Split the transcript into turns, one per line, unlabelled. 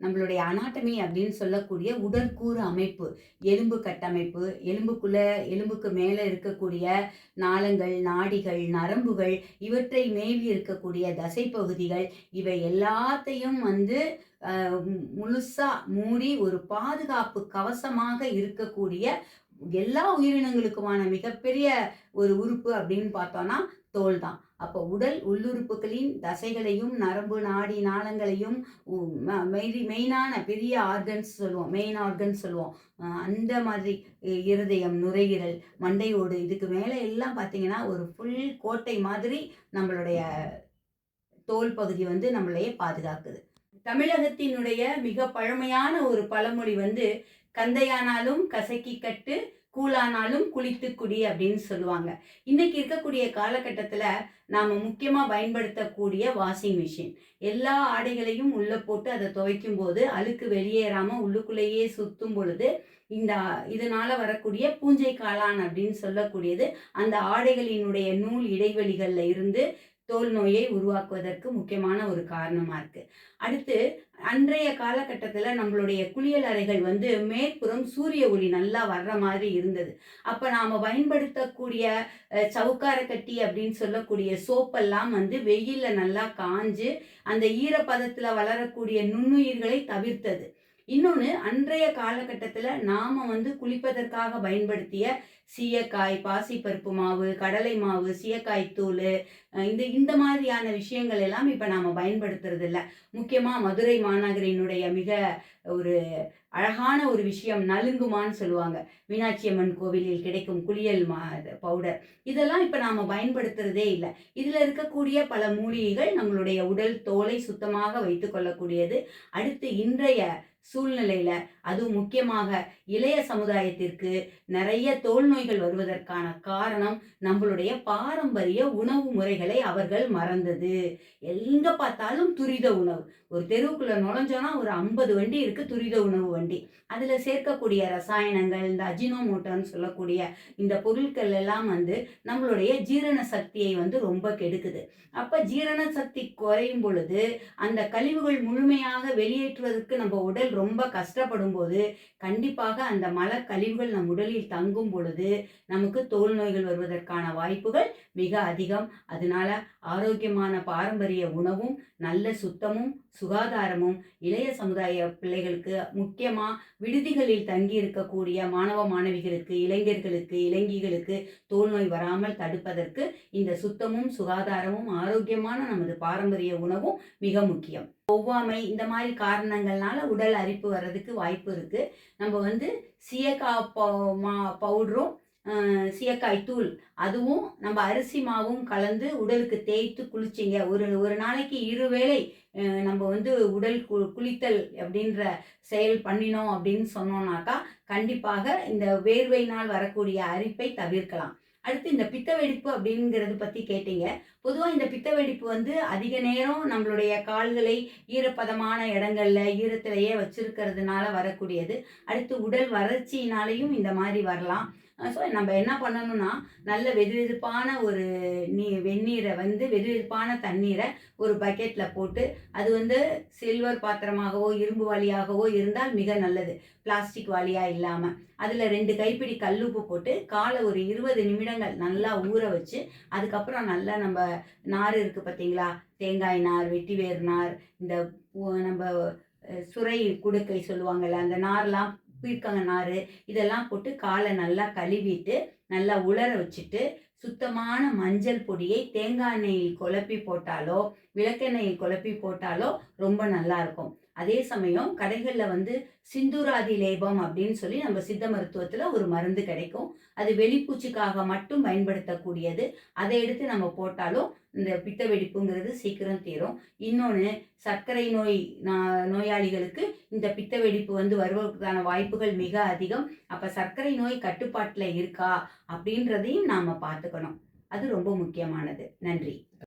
நம்மளுடைய அனாட்டமி அப்படின்னு சொல்லக்கூடிய உடற்கூறு அமைப்பு, எலும்பு கட்டமைப்பு, எலும்புக்கு மேலே இருக்கக்கூடிய நாளங்கள், நாடிகள், நரம்புகள், இவற்றை மேவி இருக்கக்கூடிய தசைப்பகுதிகள், இவை எல்லாத்தையும் வந்து முழுசா மூடி ஒரு பாதுகாப்பு கவசமாக இருக்கக்கூடிய எல்லா உயிரினங்களுக்குமான மிகப்பெரிய ஒரு உறுப்பு அப்படின்னு பார்த்தோம்னா தோல் தான். அப்போ உடல் உள்ளுறுப்புகளின் தசைகளையும் நரம்பு நாடி நாளங்களையும் மெயினான பெரிய ஆர்கன்ஸ் சொல்லுவோம், மெயின் ஆர்கன்ஸ் சொல்லுவோம். அந்த மாதிரி இருதயம், நுரையீரல், மண்டையோடு இதுக்கு மேலே எல்லாம் பார்த்தீங்கன்னா ஒரு ஃபுல் கோட்டை மாதிரி நம்மளுடைய தோல் பகுதி வந்து நம்மளையே பாதுகாக்குது. தமிழகத்தினுடைய மிக பழமையான ஒரு பழமொழி வந்து கந்தையானாலும் கசக்கி கட்டு, கூழானாலும் குளித்து குடி அப்படின்னு சொல்லுவாங்க. இன்னைக்கு இருக்கக்கூடிய காலகட்டத்தில் நாம் முக்கியமாக பயன்படுத்தக்கூடிய வாஷிங் மிஷின், எல்லா ஆடைகளையும் உள்ளே போட்டு அதை துவைக்கும் போது அழுக்கு வெளியேறாமல் உள்ளுக்குள்ளேயே சுற்றும் பொழுது இதனால வரக்கூடிய பூஞ்சை காளான் அப்படின்னு சொல்லக்கூடியது அந்த ஆடைகளினுடைய நூல் இடைவெளிகளில் இருந்து தோல் நோயை உருவாக்குவதற்கு முக்கியமான ஒரு காரணமாக இருக்குது. அடுத்து அன்றைய காலகட்டத்தில் நம்மளுடைய குளியல் அறைகள் வந்து மேற்புறம் சூரிய ஒளி நல்லா வர்ற மாதிரி இருந்தது. அப்போ நாம் பயன்படுத்தக்கூடிய சவுக்கார கட்டி அப்படின்னு சொல்லக்கூடிய சோப்பெல்லாம் வந்து வெயிலில் நல்லா காஞ்சு அந்த ஈரப்பதத்தில் வளரக்கூடிய நுண்ணுயிர்களை தவிர்த்தது. இன்னொன்று, அன்றைய காலகட்டத்தில் நாம் வந்து குளிப்பதற்காக பயன்படுத்திய சீயக்காய், பாசிப்பருப்பு மாவு, கடலை மாவு, சீயக்காய் தூள், இந்த மாதிரியான விஷயங்கள் எல்லாம் இப்போ நாம் பயன்படுத்துறது இல்லை. முக்கியமாக மதுரை மாநகரினுடைய மிக ஒரு அழகான ஒரு விஷயம் நலுங்குமான்னு சொல்லுவாங்க. மீனாட்சி அம்மன் கோவிலில் கிடைக்கும் குளியல் பவுடர், இதெல்லாம் இப்போ நாம் பயன்படுத்துறதே இல்லை. இதில் இருக்கக்கூடிய பல மூலிகைகள் நம்மளுடைய உடல் தோலை சுத்தமாக வைத்து கொள்ளக்கூடியது. அடுத்து இன்றைய சூழ்நிலையில் அதுவும் முக்கியமாக இளைய சமுதாயத்திற்கு நிறைய தோல் நோய்கள் வருவதற்கான காரணம் நம்மளுடைய பாரம்பரிய உணவு முறைகளை அவர்கள் மறந்தது. எங்கே பார்த்தாலும் துரித உணவு. ஒரு தெருவுக்குள்ளே நுழைஞ்சோன்னா ஒரு 50 வண்டி இருக்குது துரித உணவு வண்டி. அதில் சேர்க்கக்கூடிய ரசாயனங்கள், இந்த அஜினோமோட்டோன்னு சொல்லக்கூடிய இந்த பொருட்கள் எல்லாம் வந்து நம்மளுடைய ஜீரண சக்தியை வந்து ரொம்ப கெடுக்குது. அப்போ ஜீரண சக்தி குறையும் பொழுது அந்த கழிவுகள் முழுமையாக வெளியேற்றுவதற்கு நம்ம உடல் ரொம்ப கஷ்டப்படும் போது கண்டிப்பாக அந்த மல கழிவுகள் நம் உடலில் தங்கும் பொழுது நமக்கு தோல் நோய்கள் வருவதற்கான வாய்ப்புகள் மிக அதிகம். அதனால ஆரோக்கியமான பாரம்பரிய உணவும் நல்ல சுத்தமும் சுகாதாரமும் இளைய சமுதாய பிள்ளைகளுக்கு, முக்கியமாக விடுதிகளில் தங்கி இருக்கக்கூடிய மாணவ மாணவிகளுக்கு, இளைஞர்களுக்கு, இளைஞிகளுக்கு தோல் நோய் வராமல் தடுப்பதற்கு இந்த சுத்தமும் சுகாதாரமும் ஆரோக்கியமான நமது பாரம்பரிய உணவும் மிக முக்கியம். ஒவ்வாமை இந்த மாதிரி காரணங்கள்னால உடல் அரிப்பு வர்றதுக்கு வாய்ப்பு இருக்குது. நம்ம வந்து சீயக்காய் பவுடரும் சீயக்காய் தூள் அதுவும் நம்ம அரிசி மாவும் கலந்து உடலுக்கு தேய்த்து குளிச்சிங்க, ஒரு நாளைக்கு 2 வேளை நம்ம வந்து உடல் குளித்தல் அப்படின்ற செயல் பண்ணினோம் அப்படின்னு சொன்னோம்னாக்கா கண்டிப்பாக இந்த வேர்வையினால் வரக்கூடிய அரிப்பை தவிர்க்கலாம். அடுத்து இந்த பித்த வெடிப்பு அப்படிங்கிறது பற்றி கேட்டீங்க. பொதுவாக இந்த பித்த வெடிப்பு வந்து அதிக நேரம் நம்மளுடைய கால்களை ஈரப்பதமான இடங்கள்ல ஈரத்திலேயே வச்சிருக்கிறதுனால வரக்கூடியது. அடுத்து உடல் வறட்சியினாலையும் இந்த மாதிரி வரலாம். ஸோ நம்ம என்ன பண்ணணும்னா நல்ல வெதுவெதுப்பான ஒரு வெந்நீரை வந்து வெதுவெதுப்பான தண்ணீரை ஒரு பக்கெட்டில் போட்டு, அது வந்து சில்வர் பாத்திரமாகவோ இரும்பு வாளியாகவோ இருந்தால் மிக நல்லது, பிளாஸ்டிக் வாளியாக இல்லாமல். அதில் 2 கைப்பிடி கல்லுப்பு போட்டு காலை ஒரு 20 நிமிடங்கள் நல்லா ஊற வச்சு, அதுக்கப்புறம் நல்லா நம்ம நார் இருக்குது பார்த்தீங்களா, தேங்காய் நார், வெட்டிவேர் நார், இந்த நம்ம சுரை குடுக்கை சொல்லுவாங்கள்ல அந்த நார்லாம், பீர்க்கங்க நார், இதெல்லாம் போட்டு காலை நல்லா கழுவிட்டு நல்லா உலர வச்சுட்டு சுத்தமான மஞ்சள் பொடியை தேங்காய் எண்ணெயில் குழப்பி போட்டாலோ விளக்கெண்ணெயில் குழப்பி போட்டாலோ ரொம்ப நல்லா இருக்கும். அதே சமயம் கடைகளில் வந்து சிந்துராதி லேபம் அப்படின்னு சொல்லி நம்ம சித்த மருத்துவத்தில் ஒரு மருந்து கிடைக்கும். அது வெளிப்பூச்சிக்காக மட்டும் பயன்படுத்தக்கூடியது. அதை எடுத்து நம்ம போட்டாலும் இந்த பித்த வெடிப்புங்கிறது சீக்கிரம் தீரும். இன்னொன்று, சர்க்கரை நோயாளிகளுக்கு இந்த பித்த வெடிப்பு வந்து வருவதற்கான வாய்ப்புகள் மிக அதிகம். அப்போ சர்க்கரை நோய் கட்டுப்பாட்டில் இருக்கா அப்படின்றதையும் நாம் பார்த்துக்கணும். அது ரொம்ப முக்கியமானது. நன்றி.